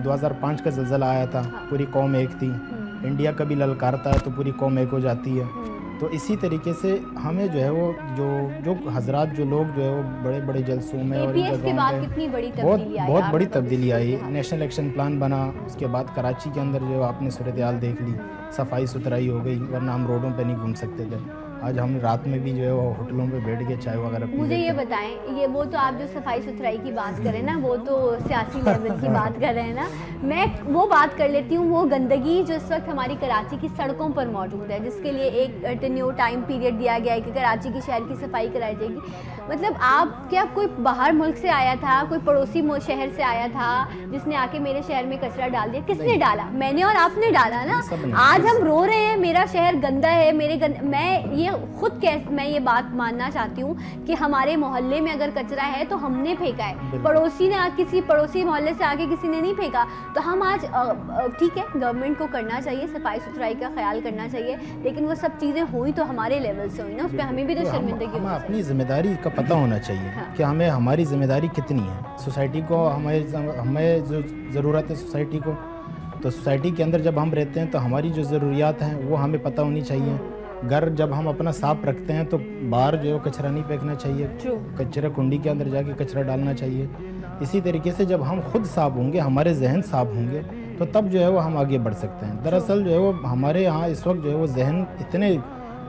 2005 کا زلزلہ آیا تھا, پوری قوم ایک تھی, انڈیا کبھی للکارتا ہے تو پوری قوم ایک ہو جاتی ہے. تو اسی طریقے سے ہمیں جو ہے وہ جو حضرات جو لوگ جو ہے وہ بڑے بڑے جلسوں میں اور بہت بڑی تبدیلی آئی. نیشنل ایکشن پلان بنا, اس کے بعد کراچی کے اندر جو آپ نے صورتحال دیکھ لی, صفائی ستھرائی ہو گئی, ورنہ ہم روڈوں پہ نہیں گھوم سکتے تھے. آج ہم رات میں بھی جو ہے وہ ہوٹلوں پہ بیٹھ کے چائے وغیرہ پی. مجھے یہ بتائیں, یہ وہ تو آپ جو صفائی ستھرائی کی بات کریں نا, وہ تو سیاسی لیول کی بات کر رہے ہیں نا, میں وہ بات کر لیتی ہوں وہ گندگی جو اس وقت ہماری کراچی کی سڑکوں پر موجود ہے, جس کے لیے ایک ٹینیو ٹائم پیریڈ دیا گیا ہے کہ کراچی کی شہر کی صفائی کرائی جائے گی. مطلب آپ کیا کوئی باہر ملک سے آیا تھا, کوئی پڑوسی شہر سے آیا تھا جس نے آ کے میرے شہر میں کچرا ڈال دیا؟ کس نے ڈالا؟ میں نے اور آپ نے ڈالا نا. آج ہم رو رہے ہیں میرا شہر گندا ہے, میں یہ بات ماننا چاہتی ہوں کہ ہمارے محلے میں اگر کچرا ہے تو ہم نے پھینکا ہے, پڑوسی نے کسی پڑوسی محلے سے آگے کسی نے نہیں پھینکا. تو ہم آج ٹھیک ہے گورنمنٹ کو کرنا چاہیے, صفائی ستھرائی کا خیال کرنا چاہیے, لیکن وہ سب چیزیں ہوئی تو ہمارے لیول سے ہوئی نا, اس پہ ہمیں بھی تو شرمندگی ہمیں اپنی ذمہ داری کا پتہ ہونا چاہیے کہ ہمیں ہماری ذمہ داری کتنی ہے. سوسائٹی کو ہمیں جو ضرورت ہے سوسائٹی کو, تو سوسائٹی کے اندر جب ہم رہتے ہیں تو ہماری جو ضروریات ہیں وہ ہمیں پتہ ہونی چاہیے. گھر جب ہم اپنا صاف رکھتے ہیں تو باہر جو ہے کچرا نہیں پھینکنا چاہیے, کچرا کنڈی کے اندر جا کے کچرا ڈالنا چاہیے. اسی طریقے سے جب ہم خود صاف ہوں گے, ہمارے ذہن صاف ہوں گے, تو تب جو ہے وہ ہم آگے بڑھ سکتے ہیں. دراصل جو ہے وہ ہمارے یہاں اس وقت جو ہے وہ ذہن اتنے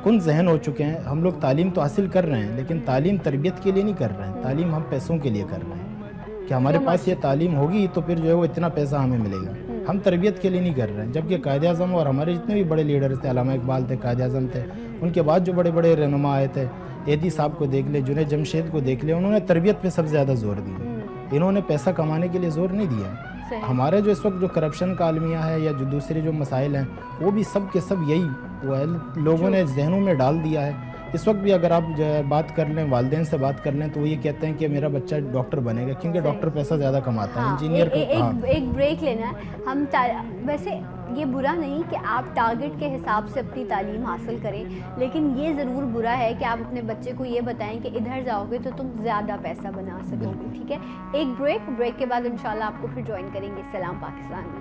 کن ذہن ہو چکے ہیں. ہم لوگ تعلیم تو حاصل کر رہے ہیں, لیکن تعلیم تربیت کے لیے نہیں کر رہے ہیں, تعلیم ہم پیسوں کے لیے کر رہے ہیں کہ ہمارے پاس یہ تعلیم ہوگی تو پھر جو ہے وہ اتنا پیسہ ہمیں ملے گا. ہم تربیت کے لیے نہیں کر رہے ہیں. جبکہ قائد اعظم اور ہمارے جتنے بھی بڑے لیڈرز تھے, علامہ اقبال تھے, قائد اعظم تھے, ان کے بعد جو بڑے بڑے رہنما آئے تھے, ایدی صاحب کو دیکھ لے, جنید جمشید کو دیکھ لے, انہوں نے تربیت پہ سب سے زیادہ زور دیا. انہوں نے پیسہ کمانے کے لیے زور نہیں دیا. ہمارے جو اس وقت جو کرپشن کا عالمیہ ہے یا جو دوسرے جو مسائل ہیں, وہ بھی سب کے سب یہی وہ ہے لوگوں نے ذہنوں میں ڈال دیا ہے. اس وقت بھی اگر آپ بات کر لیں, والدین سے بات کر لیں, تو وہ یہ کہتے ہیں کہ میرا بچہ ڈاکٹر بنے گا, کیونکہ ڈاکٹر پیسہ زیادہ کماتا ہے. انجینئر ایک بریک لینا ہے. ہم ویسے یہ برا نہیں کہ آپ ٹارگٹ کے حساب سے اپنی تعلیم حاصل کریں, لیکن یہ ضرور برا ہے کہ آپ اپنے بچے کو یہ بتائیں کہ ادھر جاؤ گے تو تم زیادہ پیسہ بنا سکو گے. ٹھیک ہے, ایک بریک کے بعد انشاءاللہ آپ کو پھر جوائن کریں گے سلام پاکستان میں.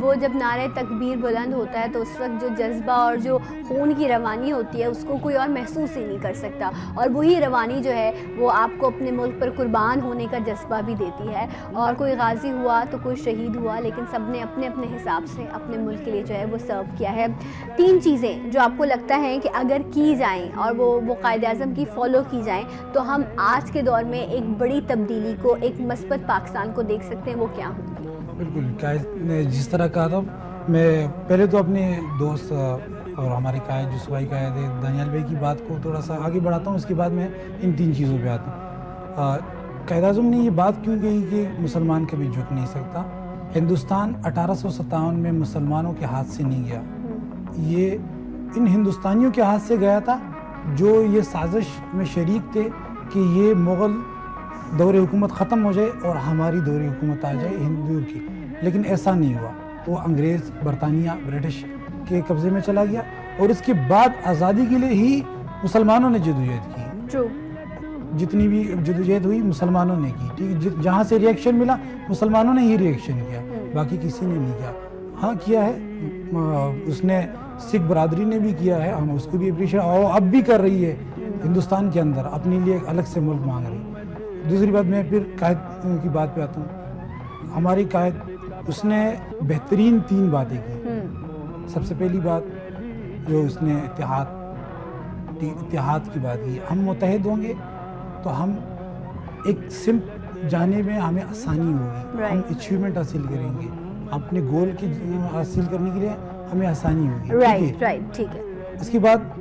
وہ جب نعرہ تکبیر بلند ہوتا ہے تو اس وقت جو جذبہ اور جو خون کی روانی ہوتی ہے اس کو کوئی اور محسوس ہی نہیں کر سکتا, اور وہی روانی جو ہے وہ آپ کو اپنے ملک پر قربان ہونے کا جذبہ بھی دیتی ہے. اور کوئی غازی ہوا تو کوئی شہید ہوا, لیکن سب نے اپنے اپنے حساب سے اپنے ملک کے لیے جو ہے وہ سرو کیا ہے. 3 چیزیں جو آپ کو لگتا ہے کہ اگر کی جائیں اور وہ قائد اعظم کی فالو کی جائیں تو ہم آج کے دور میں ایک بڑی تبدیلی کو, ایک مثبت پاکستان کو دیکھ سکتے ہیں, وہ کیا ہوں گی؟ بالکل, قائد نے جس طرح کہا تھا, میں پہلے تو اپنے دوست اور ہمارے قائد جو صوبائی قائد ہے دانیال بھائی کی بات کو تھوڑا سا آگے بڑھاتا ہوں, اس کے بعد میں ان 3 چیزوں پہ آتا ہوں. قائد اعظم نے یہ بات کیوں کہی کہ مسلمان کبھی جھک نہیں سکتا. ہندوستان 1857 میں مسلمانوں کے ہاتھ سے نہیں گیا, یہ ان ہندوستانیوں کے ہاتھ سے گیا تھا جو یہ سازش میں شریک تھے کہ یہ مغل دور حکومت ختم ہو جائے اور ہماری دور حکومت آ جائے ہندوؤں کی. لیکن ایسا نہیں ہوا, وہ انگریز, برطانیہ, برٹش کے قبضے میں چلا گیا, اور اس کے بعد آزادی کے لیے ہی مسلمانوں نے جدوجہد کی. جتنی بھی جدوجہد ہوئی مسلمانوں نے کی, ٹھیک, جہاں سے ریئیکشن ملا مسلمانوں نے ہی ریئیکشن کیا, باقی کسی نے نہیں کیا. ہاں کیا ہے اس نے, سکھ برادری نے بھی کیا ہے, ہم اس کو بھی اپریشیٹ, اور اب بھی کر رہی ہے ہندوستان کے اندر, اپنے لیے ایک الگ سے ملک مانگ رہی ہے. دوسری بات, میں پھر قائد کی بات پہ آتا ہوں. ہماری قائد, اس نے بہترین 3 باتیں کی. سب سے پہلی بات جو اس نے اتحاد کی بات کی. ہم متحد ہوں گے تو ہم ایک سمت جانے میں ہمیں آسانی ہوگی, ہم اچیومنٹ حاصل کریں گے, اپنے گول کی حاصل کرنے کے لیے ہمیں آسانی ہوگی. ٹھیک ہے. اس کے بعد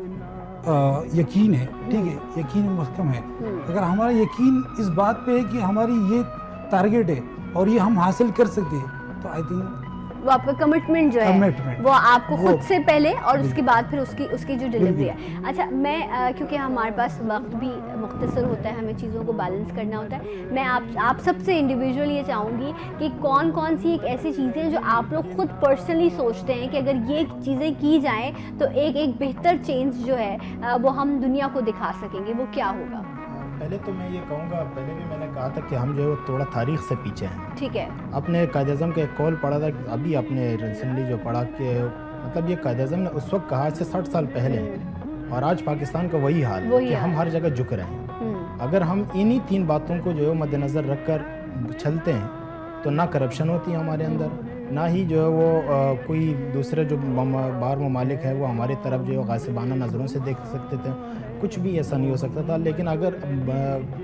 یقین ہے, ٹھیک ہے, یقین محکم ہے. اگر ہمارا یقین اس بات پہ ہے کہ ہماری یہ ٹارگیٹ ہے اور یہ ہم حاصل کر سکتے ہیں, تو آئی تھنک وہ آپ کا کمٹمنٹ جو ہے وہ آپ کو خود سے پہلے, اور اس کے بعد پھر اس کی جو ڈیلیوری ہے. اچھا, میں کیونکہ ہمارے پاس وقت بھی مختصر ہوتا ہے, ہمیں چیزوں کو بیلنس کرنا ہوتا ہے, میں آپ سب سے انڈیویجول یہ چاہوں گی کہ کون سی ایک ایسی چیزیں جو آپ لوگ خود پرسنلی سوچتے ہیں کہ اگر یہ چیزیں کی جائیں تو ایک بہتر چینج جو ہے وہ ہم دنیا کو دکھا سکیں گے, وہ کیا ہوگا؟ پہلے تو میں یہ کہوں گا, پہلے بھی میں نے کہا تھا کہ ہم جو ہے وہ تھوڑا تاریخ سے پیچھے ہیں. ٹھیک ہے. اپنے قائد اعظم کا ایک کال پڑھا تھا, ابھی اپنے ریسنٹلی جو پڑھا کہ مطلب یہ قائد اعظم نے اس وقت کہا سے 60 سال پہلے, اور آج پاکستان کا وہی حال ہے کہ ہم ہر جگہ جھک رہے ہیں. اگر ہم انہی 3 باتوں کو جو ہے مد نظر رکھ کر چلتے ہیں تو نہ کرپشن ہوتی ہے ہمارے اندر, نہ ہی جو ہے وہ کوئی دوسرے جو باہر ممالک ہے وہ ہماری طرف جو ہے غاصبانہ نظروں سے دیکھ سکتے تھے, کچھ بھی ایسا نہیں ہو سکتا تھا. لیکن اگر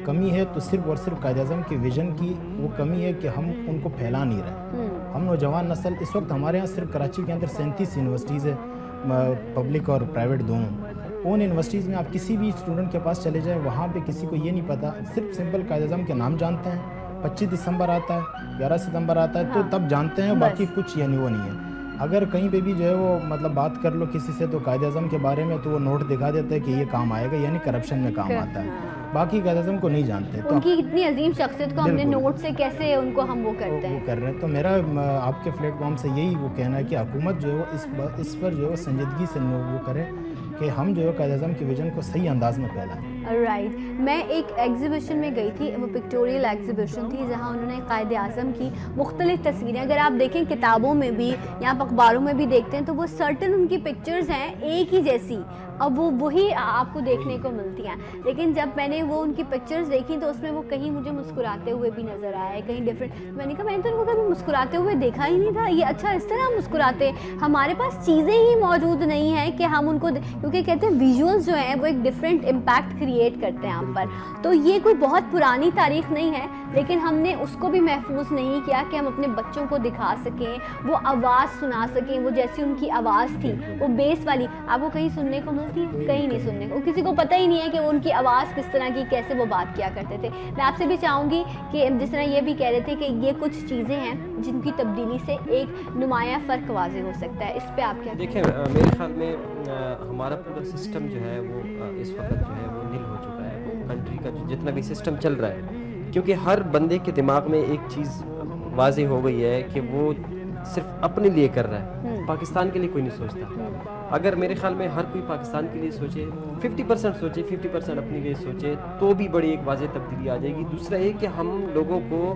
کمی ہے تو صرف اور صرف قائد اعظم کی ویژن کی وہ کمی ہے کہ ہم ان کو پھیلا نہیں رہے. ہم نوجوان نسل, اس وقت ہمارے یہاں صرف کراچی کے اندر 37 یونیورسٹیز ہے, پبلک اور پرائیویٹ دونوں. ان یونیورسٹیز میں آپ کسی بھی اسٹوڈنٹ کے پاس چلے جائیں, وہاں پہ کسی کو یہ نہیں پتا, صرف سمپل قائد اعظم کے نام جانتے ہیں. 25 دسمبر آتا ہے, 11 ستمبر آتا ہے تو تب جانتے ہیں, باقی کچھ یعنی وہ نہیں ہے. اگر کہیں پہ بھی جو ہے وہ مطلب بات کر لو کسی سے تو قائد اعظم کے بارے میں تو وہ نوٹ دکھا دیتا ہے کہ یہ کام آئے گا, یعنی کرپشن میں کام آتا ہے. باقی قائد اعظم کو نہیں جانتے. ان کی اتنی عظیم شخصیت کو ہم نے نوٹ سے کیسے ان کو ہم وہ کرتے ہیں, کر رہے ہیں. تو میرا آپ کے پلیٹ فارم سے یہی وہ کہنا ہے کہ حکومت جو ہے وہ اس پر جو ہے سنجیدگی سے وہ کرے کہ ہم جو ہے قائد اعظم کی ویژن کو صحیح انداز میں پھیلائیں. رائٹ. میں ایک ایگزیبیشن میں گئی تھی, وہ پکٹوریل ایگزیبیشن تھی جہاں انہوں نے قائد اعظم کی مختلف تصویریں, اگر آپ دیکھیں کتابوں میں بھی یا اخباروں میں بھی دیکھتے ہیں تو وہ سرٹن ان کی پکچرز ہیں ایک ہی جیسی, اب وہ وہی آپ کو دیکھنے کو ملتی ہیں. لیکن جب میں نے وہ ان کی پکچرز دیکھی تو اس میں وہ کہیں مجھے مسکراتے ہوئے بھی نظر آئے, کہیں ڈفرینٹ. میں نے کہا میں نے تو ان کو کبھی مسکراتے ہوئے دیکھا ہی نہیں تھا, یہ اچھا اس طرح مسکراتے. ہمارے پاس چیزیں ہی موجود نہیں ہیں کہ ہم ان کو, کیونکہ کہتے ہیں ویژولز جو ہیں وہ ایک ڈفرینٹ امپیکٹ کریٹ کرتے ہیں ہم پر. تو یہ کوئی بہت پرانی تاریخ نہیں ہے, لیکن ہم نے اس کو بھی محفوظ نہیں کیا کہ ہم اپنے بچوں کو دکھا سکیں, وہ آواز سنا سکیں, وہ جیسی ان کی آواز تھی وہ بیس والی. آپ کو کہیں سننے کو ملتی ہے؟ کہیں نہیں سننے کو, کسی کو پتہ ہی نہیں ہے کہ ان کی آواز کس طرح کی, کیسے وہ بات کیا کرتے تھے. میں آپ سے بھی چاہوں گی کہ جس طرح یہ بھی کہہ رہے تھے کہ یہ کچھ چیزیں ہیں جن کی تبدیلی سے ایک نمایاں فرق واضح ہو سکتا ہے, اس پہ آپ کیا دیکھیں؟ میرے خیال میں ہمارا پورا سسٹم جو ہے وہ اس وقت جو ہے وہ نل ہو چکا ہے. کنٹری کا جتنا بھی سسٹم چل رہا ہے, کیونکہ ہر بندے کے دماغ میں ایک چیز واضح ہو گئی ہے کہ وہ صرف اپنے لیے کر رہا ہے, پاکستان کے لیے کوئی نہیں سوچتا. اگر میرے خیال میں ہر کوئی پاکستان کے لیے سوچے, 50% سوچے, 50% اپنے لیے سوچے, تو بھی بڑی ایک واضح تبدیلی آ جائے گی. دوسرا یہ کہ ہم لوگوں کو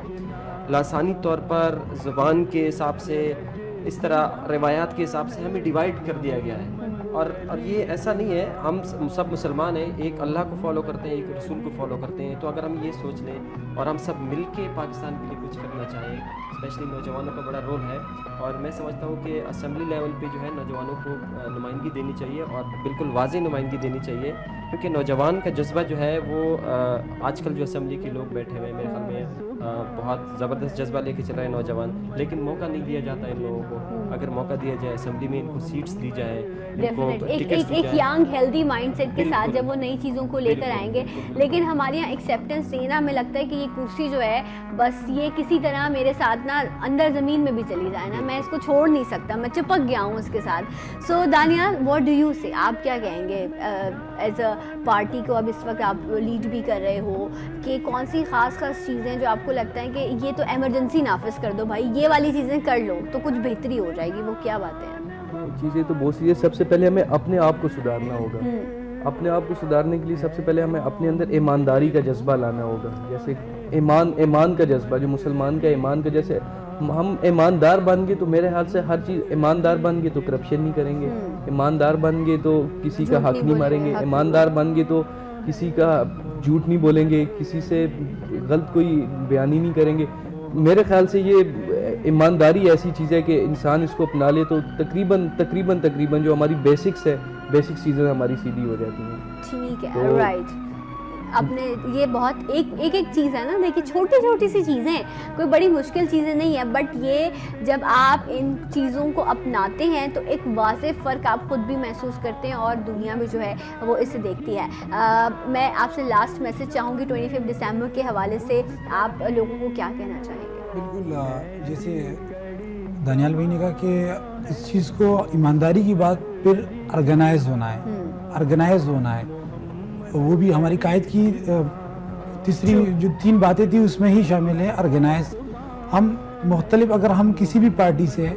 لاسانی طور پر زبان کے حساب سے، اس طرح روایات کے حساب سے ہمیں ڈیوائڈ کر دیا گیا ہے. اور یہ ایسا نہیں ہے، ہم سب مسلمان ہیں، ایک اللہ کو فالو کرتے ہیں، ایک رسول کو فالو کرتے ہیں. تو اگر ہم یہ سوچ لیں اور ہم سب مل کے پاکستان کے لیے کچھ کرنا چاہیں، اسپیشلی نوجوانوں کا بڑا رول ہے. اور میں سمجھتا ہوں کہ اسمبلی لیول پہ جو ہے نوجوانوں کو نمائندگی دینی چاہیے، اور بالکل واضح نمائندگی دینی چاہیے، کیونکہ نوجوان کا جذبہ جو ہے وہ آج کل جو اسمبلی کے لوگ بیٹھے ہوئے ہیں میرے خیال میں بہت زبردست جذبہ لے کے چل رہے ہیں نوجوان، لیکن موقع نہیں دیا جاتا ان لوگوں کو. اگر موقع دیا جائے اسمبلی میں، ان کو سیٹس دی جائے، ایک ینگ ہیلدی مائنڈ سیٹ کے ساتھ جب وہ نئی چیزوں کو لے کر آئیں گے. لیکن ہمارے یہاں ایکسیپٹنس نہیں نا، ہمیں لگتا ہے کہ یہ کرسی جو ہے بس یہ کسی طرح میرے ساتھ نا اندر زمین میں بھی چلی جائے نا، میں اس کو چھوڑ نہیں سکتا، میں چپک گیا ہوں اس کے ساتھ. سو دانیال، واٹ ڈو یو سے، آپ کیا کہیں گے ایز اے پارٹی کو اب اس وقت آپ لیڈ بھی کر رہے ہو، کہ کون سی خاص چیزیں جو آپ کو لگتا ہے کہ یہ تو ایمرجنسی نافذ کر دو بھائی، یہ والی چیزیں کر لو تو کچھ بہتری ہو جائے گی، وہ کیا باتیں ہیں؟ چیزیں تو بہت سی ہے. سب سے پہلے ہمیں اپنے آپ کو سدھارنا ہوگا. اپنے آپ کو سدھارنے کے لیے سب سے پہلے ہمیں اپنے اندر ایمانداری کا جذبہ لانا ہوگا. جیسے ایمان کا جذبہ جو مسلمان کا ایمان کا، جیسے ہم ایماندار بن گئے تو میرے خیال سے ہر چیز، ایماندار بن گئے تو کرپشن نہیں کریں گے، ایماندار بن گئے تو کسی کا حق نہیں ماریں گے، ایماندار بن گئے تو کسی کا جھوٹ نہیں بولیں گے، کسی سے غلط کوئی بیانی نہیں کریں گے. میرے خیال سے یہ ایمانداری ایسی چیز ہے کہ انسان اس کو اپنا لے تو تقریباً جو ہماری بیسکس ہے، بیسک چیزیں ہماری سیدھی ہو جاتی ہیں. ٹھیک ہے، رائٹ. اپنے یہ بہت ایک چیز ہے نا، دیکھیے چھوٹی سی چیزیں، کوئی بڑی مشکل چیزیں نہیں ہیں، بٹ یہ جب آپ ان چیزوں کو اپناتے ہیں تو ایک واضح فرق آپ خود بھی محسوس کرتے ہیں اور دنیا میں جو ہے وہ اسے دیکھتی ہے. میں آپ سے لاسٹ میسج چاہوں گی 25 دسمبر کے حوالے سے، آپ لوگوں کو کیا کہنا چاہیں گے؟ بالکل جیسے دانیال بھائی نے کہا کہ اس چیز کو ایمانداری کی بات، پھر آرگنائز ہونا ہے. وہ بھی ہماری قائد کی تیسری جو 3 باتیں تھی اس میں ہی شامل ہے، آرگنائز. ہم مختلف، اگر ہم کسی بھی پارٹی سے،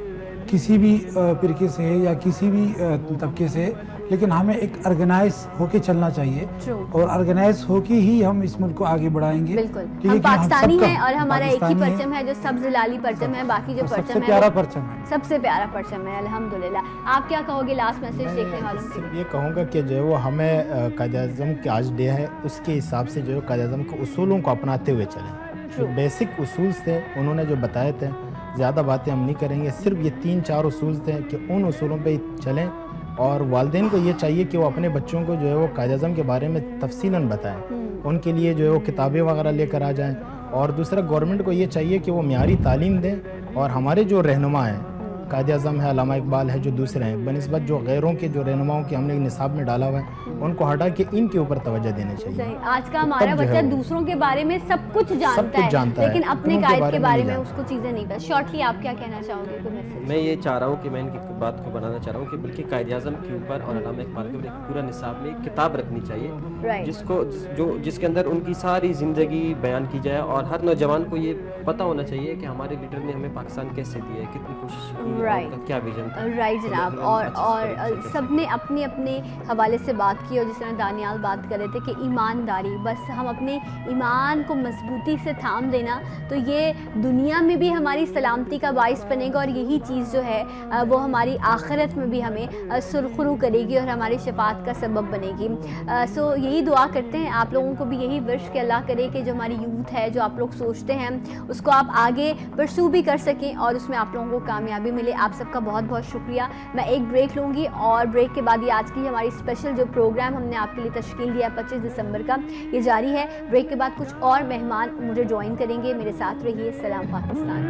کسی بھی فرقے سے یا کسی بھی طبقے سے، لیکن ہمیں ایک آرگنائز ہو کے چلنا چاہیے، اور آرگنائز ہو کے ہی ہم اس ملک کو آگے بڑھائیں گے. بالکل، ہم پاکستانی ہیں اور ہمارا ایک ہی پرچم ہے جو سبز لالی پرچم ہے، باقی جو پرچم ہے سب سے پیارا پرچم ہے. الحمدللہ. آپ کیا کہو گے لاسٹ میسج دیکھنے والوں کے؟ صرف یہ کہوں گا کہ جو ہے وہ ہمیں قائد اعظم کے آج ڈے ہے، اس کے حساب سے جو ہے قائد اعظم کے اصولوں کو اپناتے ہوئے چلیں. جو بیسک اصول تھے انہوں نے جو بتائے تھے، زیادہ باتیں ہم نہیں کریں گے، صرف یہ 3-4 اصول تھے کہ ان اصولوں پہ چلیں. اور والدین کو یہ چاہیے کہ وہ اپنے بچوں کو جو ہے وہ قائد اعظم کے بارے میں تفصیلاً بتائیں، ان کے لیے جو ہے وہ کتابیں وغیرہ لے کر آ جائیں. اور دوسرا گورنمنٹ کو یہ چاہیے کہ وہ معیاری تعلیم دیں، اور ہمارے جو رہنما ہیں، قائد اعظم ہے، علامہ اقبال ہے، جو دوسرے ہیں، بنسبت جو غیروں کے جو رہنماؤں کے ہم نے نصاب میں ڈالا ہوا ہے، ان کو ہٹا کے ان کے اوپر توجہ دینا چاہیے. آج کا ہمارا بچہ دوسروں کے بارے میں سب کچھ جانتا ہے لیکن اپنے قائد کے بارے میں اس کو چیزیں نہیں پتہ. شارٹلی آپ کیا کہنا چاہو گے؟ کوئی میسج؟ میں یہ چاہ رہا ہوں کہ میں ان کی بات کو بنانا چاہ رہا ہوں کہ بلکہ قائد اعظم کے اوپر اور علامہ اقبال کے اوپر ایک پورا نصاب میں ایک کتاب رکھنی چاہیے، جس کے اندر ان کی ساری زندگی بیان کی جائے، اور ہر نوجوان کو یہ پتہ ہونا چاہیے کہ ہمارے لیڈر نے ہمیں پاکستان کیسے دیا ہے، کتنی کوشش کی ہے، کیا ویژن تھا. رائٹ جناب. اور سب نے اپنے اپنے حوالے سے بات کی، اور جس طرح دانیال بات کر رہے تھے کہ ایمانداری، بس ہم اپنے ایمان کو مضبوطی سے تھام لینا تو یہ دنیا میں بھی ہماری سلامتی کا باعث بنے گا، اور یہی چیز جو ہے وہ ہماری آخرت میں بھی ہمیں سرخرو کرے گی اور ہماری شفاعت کا سبب بنے گی. سو یہی دعا کرتے ہیں آپ لوگوں کو بھی، یہی وش کہ اللہ کرے کہ جو ہماری یوتھ ہے، جو آپ لوگ سوچتے ہیں اس کو آپ آگے پرسو بھی کر سکیں اور اس میں آپ لوگوں کو کامیابی ملے. آپ سب کا بہت بہت شکریہ. میں ایک بریک لوں گی اور بریک کے بعد یہ آج کی ہماری اسپیشل جو پروگرام ہم نے آپ کے لیے تشکیل دیا 25 دسمبر کا، یہ جاری ہے. بریک کے بعد کچھ اور مہمان مجھے جوائن کریں گے. میرے ساتھ رہیے. سلام پاکستان.